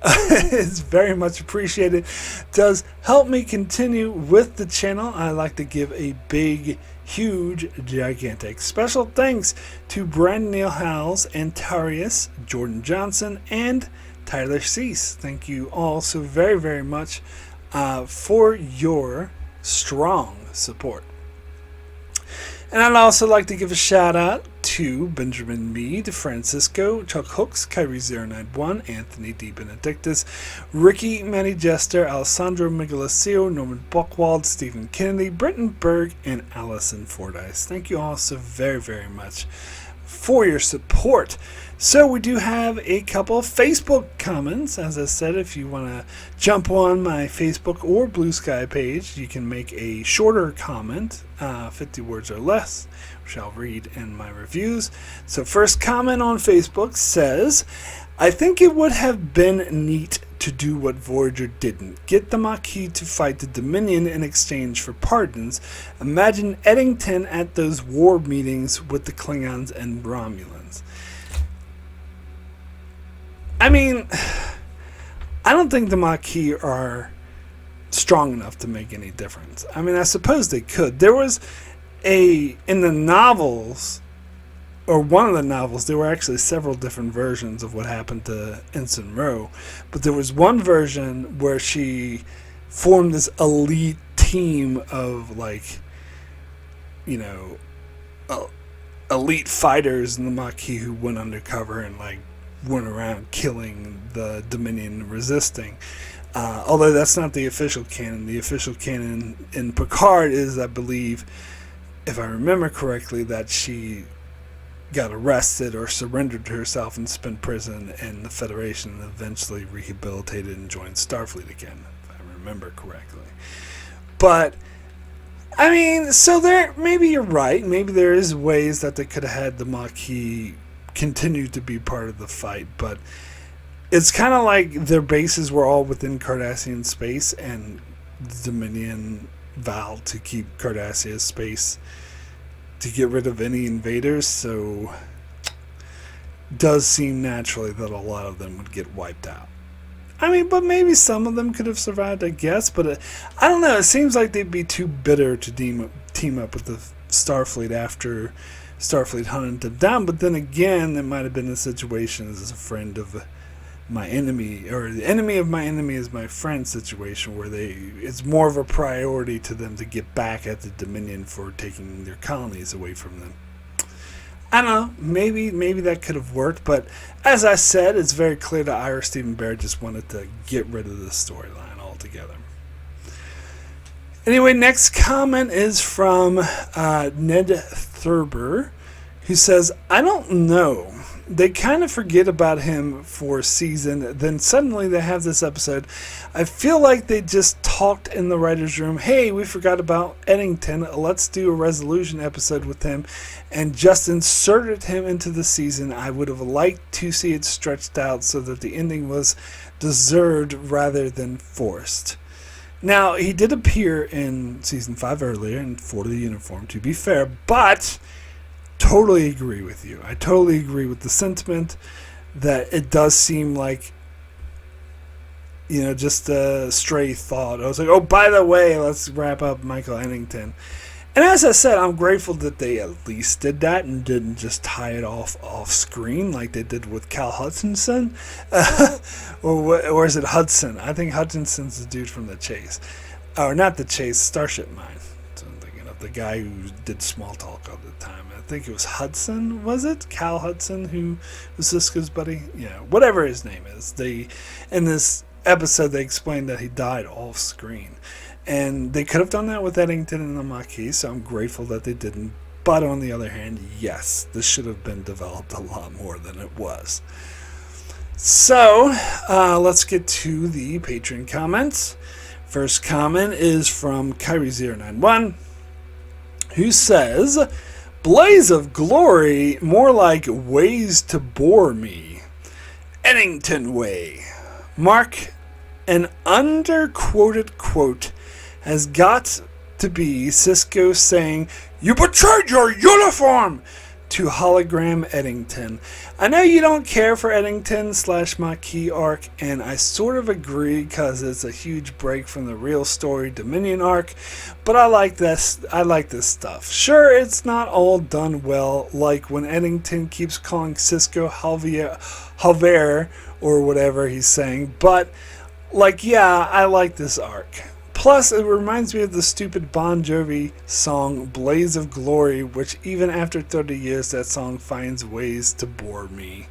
It's very much appreciated. It does help me continue with the channel. I like to give a big, huge, gigantic special thanks to Brandon Neil Howells, Antarius, Jordan Johnson, and Tyler Cease. Thank you all so very, very much for your strong support. And I'd also like to give a shout out to Benjamin Mead, Francisco, Chuck Hooks, Kyrie091, Anthony D. Benedictus, Ricky, Manny Jester, Alessandro Miguelasio, Norman Buchwald, Stephen Kennedy, Britton Berg, and Allison Fordyce. Thank you all so very, very much for your support. So we do have a couple of Facebook comments. As I said, if you want to jump on my Facebook or Blue Sky page, you can make a shorter comment, 50 words or less, which I'll read in my reviews. So first comment on Facebook says, I think it would have been neat to do what Voyager didn't. Get the Maquis to fight the Dominion in exchange for pardons. Imagine Eddington at those war meetings with the Klingons and Romulans. I mean, I don't think the Maquis are strong enough to make any difference. I mean, I suppose they could. There was in the novels, or one of the novels, there were actually several different versions of what happened to Ensign Ro. But there was one version where she formed this elite team of, like, you know, elite fighters in the Maquis who went undercover and, like, went around killing the Dominion resisting. Although that's not the official canon. The official canon in Picard is, I believe, if I remember correctly, that she got arrested or surrendered to herself and spent prison in the Federation and eventually rehabilitated and joined Starfleet again, if I remember correctly. But, I mean, so there, maybe you're right. Maybe there is ways that they could have had the Maquis continue to be part of the fight, but it's kind of like their bases were all within Cardassian space, and the Dominion vowed to keep Cardassian space to get rid of any invaders, so it does seem naturally that a lot of them would get wiped out. I mean, but maybe some of them could have survived, I guess, but I don't know. It seems like they'd be too bitter to team up with the Starfleet after Starfleet hunted them down. But then again, it might have been a situation as a friend of my enemy, or the enemy of my enemy is my friend situation, where it's more of a priority to them to get back at the Dominion for taking their colonies away from them. I don't know, maybe that could have worked, but as I said, it's very clear that Ira Stephen Bear just wanted to get rid of the storyline altogether. Anyway, next comment is from Ned Thurber, who says, I don't know. They kind of forget about him for a season, then suddenly they have this episode. I feel like they just talked in the writer's room, hey, we forgot about Eddington, let's do a resolution episode with him, and just inserted him into the season. I would have liked to see it stretched out so that the ending was deserved rather than forced. Now, he did appear in Season 5 earlier in For the Uniform, to be fair, but totally agree with you. I totally agree with the sentiment that it does seem like, you know, just a stray thought. I was like, oh, by the way, let's wrap up Michael Eddington. And as I said, I'm grateful that they at least did that and didn't just tie it off screen like they did with Cal Hutchinson. or is it Hudson? I think Hutchinson's the dude from The Chase. Or not The Chase, Starship Mine. So I'm thinking of the guy who did Small Talk all the time. I think it was Hudson, was it? Cal Hudson, who was Sisko's buddy? Yeah, whatever his name is. In this episode, they explained that he died off screen. And they could have done that with Eddington and the Maquis, so I'm grateful that they didn't. But on the other hand, yes, this should have been developed a lot more than it was. So, let's get to the Patreon comments. First comment is from Kyrie091, who says, Blaze of Glory, more like ways to bore me. Eddington way. Mark, an underquoted quote has got to be Sisko saying, "You betrayed your uniform!" to hologram Eddington. I know you don't care for Eddington / Maquis arc, and I sort of agree because it's a huge break from the real story Dominion arc, but I like this stuff. Sure, it's not all done well, like when Eddington keeps calling Sisko Javier or whatever he's saying, but like, yeah, I like this arc. Plus, it reminds me of the stupid Bon Jovi song Blaze of Glory, which even after 30 years, that song finds ways to bore me.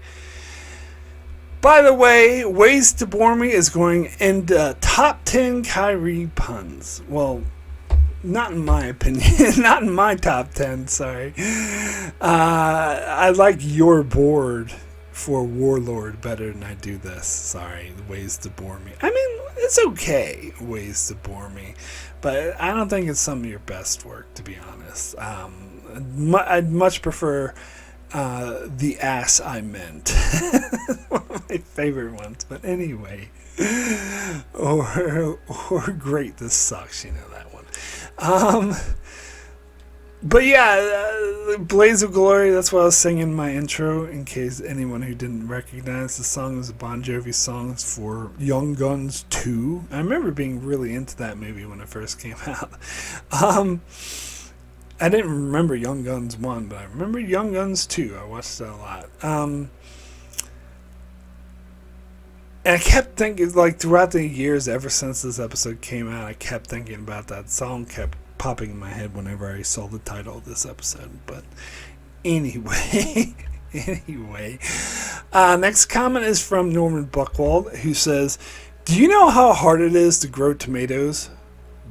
By the way, Ways to Bore Me is going in the top 10 Kyrie puns. Well, not in my opinion, not in my top 10, sorry. I like your board for Warlord better than I do this. Sorry, Ways to Bore Me. I mean, it's okay, Ways to Bore Me, but I don't think it's some of your best work, to be honest. I'd much prefer The Ass I Meant. One of my favorite ones, but anyway. Or Great, This Sucks, you know that one. But yeah, Blaze of Glory, that's what I was singing in my intro, in case anyone who didn't recognize the song. It was a Bon Jovi song for Young Guns 2. I remember being really into that movie when it first came out. I didn't remember Young Guns 1, but I remember Young Guns 2. I watched that a lot. And I kept thinking, like, throughout the years, ever since this episode came out, I kept thinking about that song, kept popping in my head whenever I saw the title of this episode. But anyway, next comment is from Norman Buckwald, who says, "Do you know how hard it is to grow tomatoes?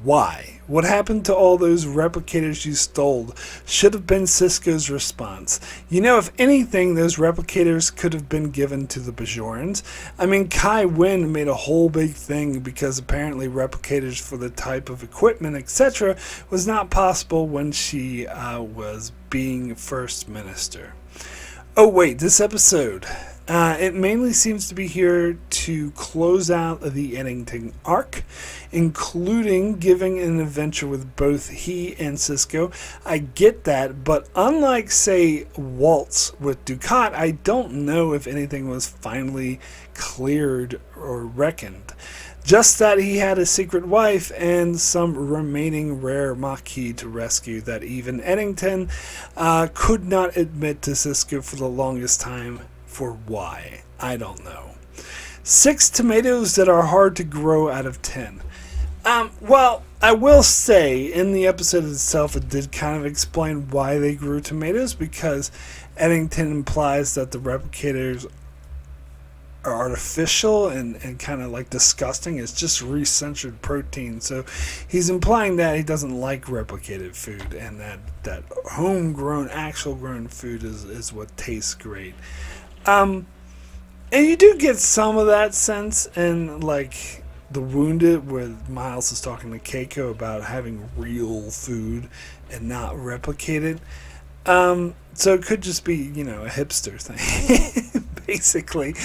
Why? What happened to all those replicators you stole? Should have been Sisko's response. You know, if anything, those replicators could have been given to the Bajorans. I mean, Kai Wynn made a whole big thing because apparently replicators for the type of equipment, etc., was not possible when she was being First Minister." Oh wait, this episode. It mainly seems to be here to close out the Eddington arc, including giving an adventure with both he and Sisko. I get that, but unlike, say, Waltz with Ducat, I don't know if anything was finally cleared or reckoned. Just that he had a secret wife and some remaining rare Maquis to rescue that even Eddington could not admit to Sisko for the longest time. For why? I don't know. 6 tomatoes that are hard to grow out of 10. Well, I will say, in the episode itself, it did kind of explain why they grew tomatoes, because Eddington implies that the replicators are artificial and kind of like disgusting. It's just recentered protein. So he's implying that he doesn't like replicated food, and that homegrown, actual grown food is what tastes great. And you do get some of that sense in, like, The Wounded, where Miles is talking to Keiko about having real food and not replicated. So it could just be, you know, a hipster thing, basically.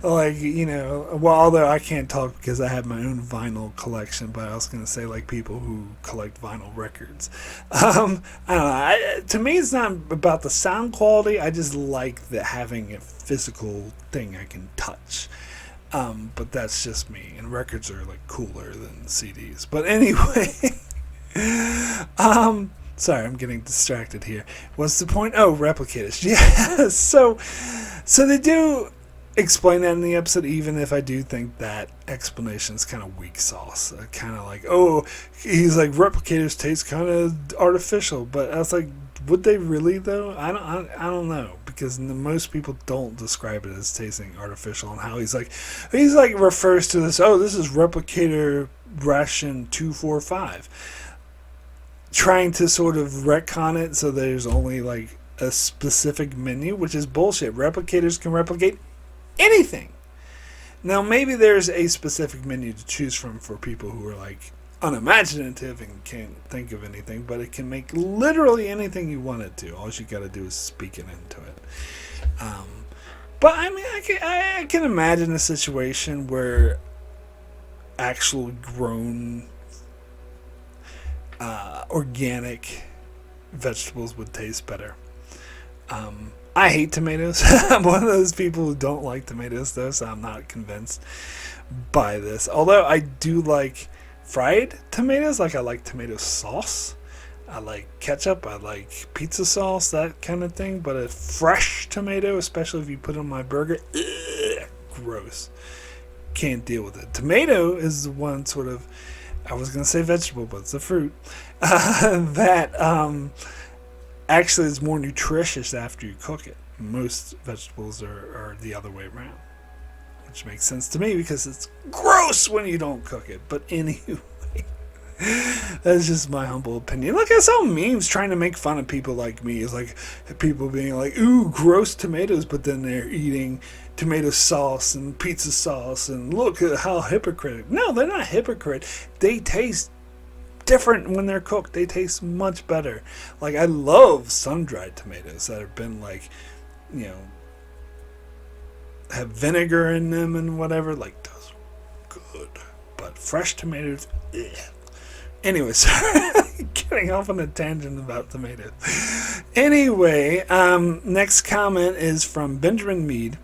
Like, you know, well, although I can't talk because I have my own vinyl collection, but I was going to say, like, people who collect vinyl records. I don't know. To me, it's not about the sound quality. I just like having a physical thing I can touch. But that's just me. And records are, like, cooler than CDs. But anyway, sorry, I'm getting distracted here. What's the point? Oh, replicators. Yeah. So they do explain that in the episode, even if I do think that explanation is kind of weak sauce. Kind of like, oh, he's like, replicators taste kind of artificial. But I was like, would they really though? I don't know, because most people don't describe it as tasting artificial. And how he's like refers to this. Oh, this is replicator ration 245. Trying to sort of retcon it so there's only like a specific menu, which is bullshit. Replicators can replicate anything. Now, maybe there's a specific menu to choose from for people who are like unimaginative and can't think of anything, but it can make literally anything you want it to. All you got to do is speak it into it. But I mean, I can imagine a situation where actual grown organic vegetables would taste better. I hate tomatoes. I'm one of those people who don't like tomatoes, though, so I'm not convinced by this. Although I do like fried tomatoes. Like, I like tomato sauce. I like ketchup. I like pizza sauce, that kind of thing. But a fresh tomato, especially if you put it on my burger, gross. Can't deal with it. Tomato is the one sort of, I was going to say vegetable, but it's a fruit, that actually is more nutritious after you cook it. Most vegetables are the other way around, which makes sense to me because it's gross when you don't cook it. But anyway, That's just my humble opinion. Look, I saw memes trying to make fun of people like me. It's like people being like, ooh, gross tomatoes, but then they're eating tomato sauce and pizza sauce, and look at how hypocritical. No, they're not hypocrite. They taste different when they're cooked. They taste much better. Like, I love sun-dried tomatoes that have been, like, you know, have vinegar in them and whatever. Like, those are good. But fresh tomatoes, ugh. Anyways, getting off on a tangent about tomatoes. Anyway, next comment is from Benjamin Mead,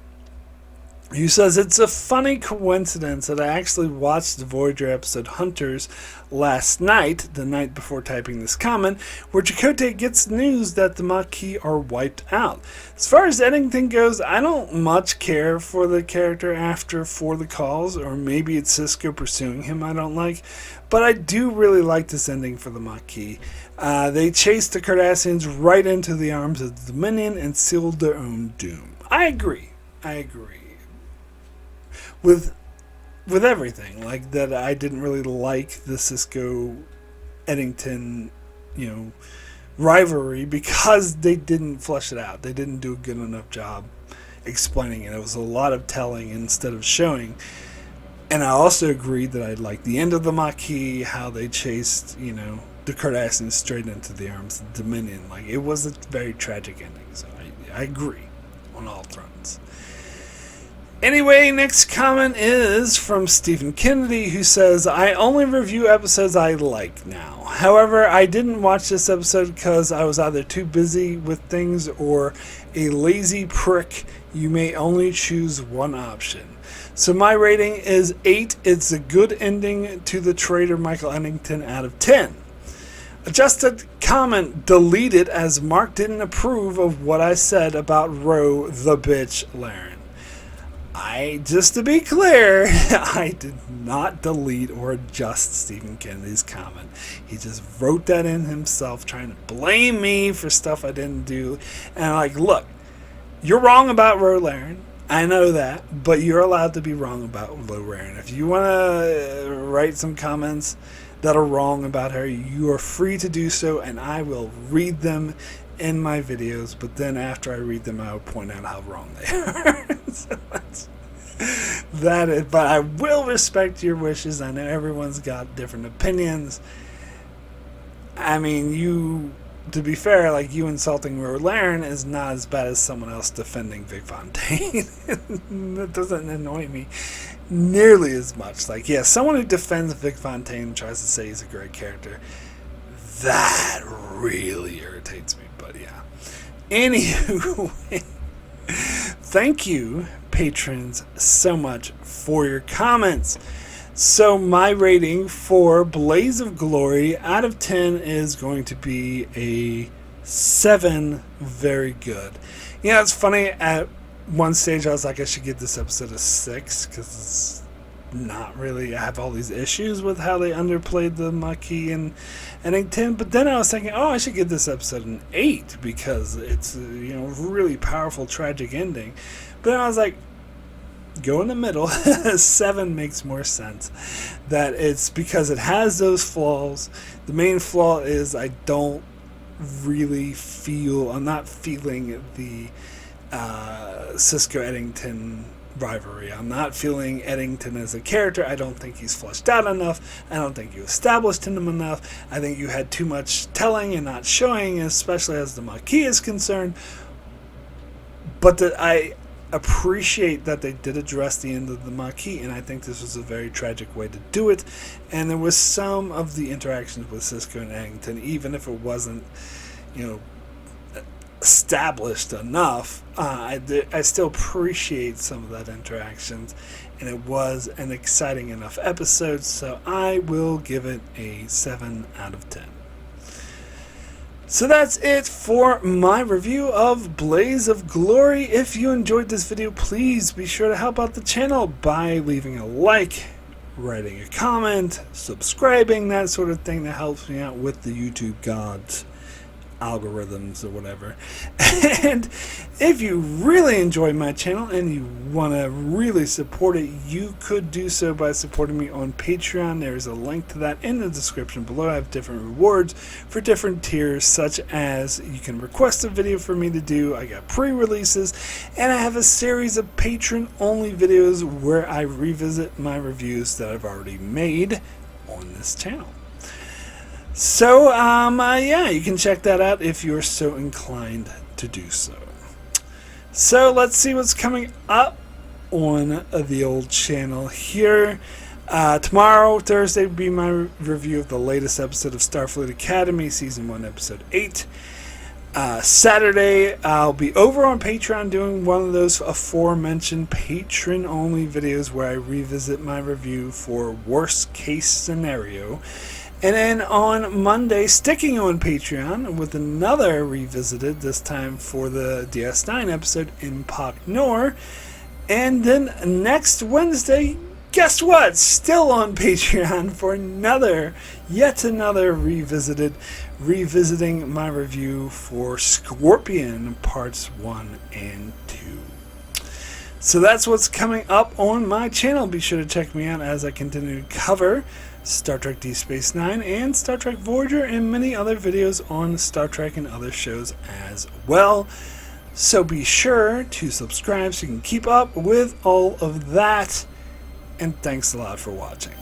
who says, it's a funny coincidence that I actually watched the Voyager episode Hunters last night, the night before typing this comment, where Chakotay gets news that the Maquis are wiped out. As far as Eddington goes, I don't much care for the character after For the Cause, or maybe it's Sisko pursuing him I don't like, but I do really like this ending for the Maquis. They chased the Cardassians right into the arms of the Dominion and sealed their own doom. I agree. With everything, like that, I didn't really like the Sisko Eddington, rivalry, because they didn't flesh it out. They didn't do a good enough job explaining it. It was a lot of telling instead of showing. And I also agreed that I liked the end of the Maquis, how they chased, the Cardassians straight into the arms of the Dominion. Like, it was a very tragic ending. So I agree on all fronts. Anyway, next comment is from Stephen Kennedy, who says, I only review episodes I like now. However, I didn't watch this episode because I was either too busy with things or a lazy prick. You may only choose one option. So my rating is 8. It's a good ending to the traitor Michael Eddington out of 10. Adjusted comment deleted as Mark didn't approve of what I said about Ro the bitch Laren. Just to be clear, I did not delete or adjust Stephen Kennedy's comment. He just wrote that in himself, trying to blame me for stuff I didn't do. And look, you're wrong about Ro Laren. I know that, but you're allowed to be wrong about Ro Laren. If you want to write some comments that are wrong about her, you are free to do so, and I will read them in my videos, but then after I read them, I will point out how wrong they are. So but I will respect your wishes. I know everyone's got different opinions. I mean, to be fair, you insulting Ro Laren is not as bad as someone else defending Vic Fontaine. That doesn't annoy me nearly as much. Someone who defends Vic Fontaine and tries to say he's a great character, that really irritates me. But yeah. Anywho, thank you, patrons, so much for your comments. So my rating for Blaze of Glory out of 10 is going to be a 7. Very good. It's funny, at one stage I was like, I should give this episode a 6, because it's not really, I have all these issues with how they underplayed the Maquis and Eddington, but then I was thinking, I should give this episode an 8, because it's a really powerful, tragic ending. But then I was like, go in the middle. 7 makes more sense. That it's because it has those flaws. The main flaw is I'm not feeling the Sisko Eddington rivalry. I'm not feeling Eddington as a character. I don't think he's fleshed out enough. I don't think you established him enough. I think you had too much telling and not showing, especially as the Maquis is concerned. But I appreciate that they did address the end of the Maquis, and I think this was a very tragic way to do it. And there was some of the interactions with Sisko and Eddington, even if it wasn't, established enough, I still appreciate some of that interactions, and it was an exciting enough episode, so I will give it a 7 out of 10. So that's it for my review of Blaze of Glory. If you enjoyed this video, please be sure to help out the channel by leaving a like, writing a comment, subscribing, that sort of thing that helps me out with the YouTube gods. algorithms or whatever. And if you really enjoy my channel and you want to really support it, you could do so by supporting me on Patreon. There's a link to that in the description below. I have different rewards for different tiers, such as you can request a video for me to do, I got pre-releases, and I have a series of patron-only videos where I revisit my reviews that I've already made on this channel. So, yeah, you can check that out if you're so inclined to do so. So, let's see what's coming up on the old channel here. Tomorrow, Thursday, will be my review of the latest episode of Starfleet Academy, Season 1, Episode 8. Saturday, I'll be over on Patreon doing one of those aforementioned patron-only videos where I revisit my review for Worst Case Scenario. And then on Monday, sticking on Patreon with another revisited, this time for the DS9 episode, Impact Nor. And then next Wednesday, guess what? Still on Patreon for yet another revisiting my review for Scorpion Parts 1 and 2. So that's what's coming up on my channel. Be sure to check me out as I continue to cover Star Trek Deep Space Nine and Star Trek Voyager and many other videos on Star Trek and other shows as well. So be sure to subscribe so you can keep up with all of that. And thanks a lot for watching.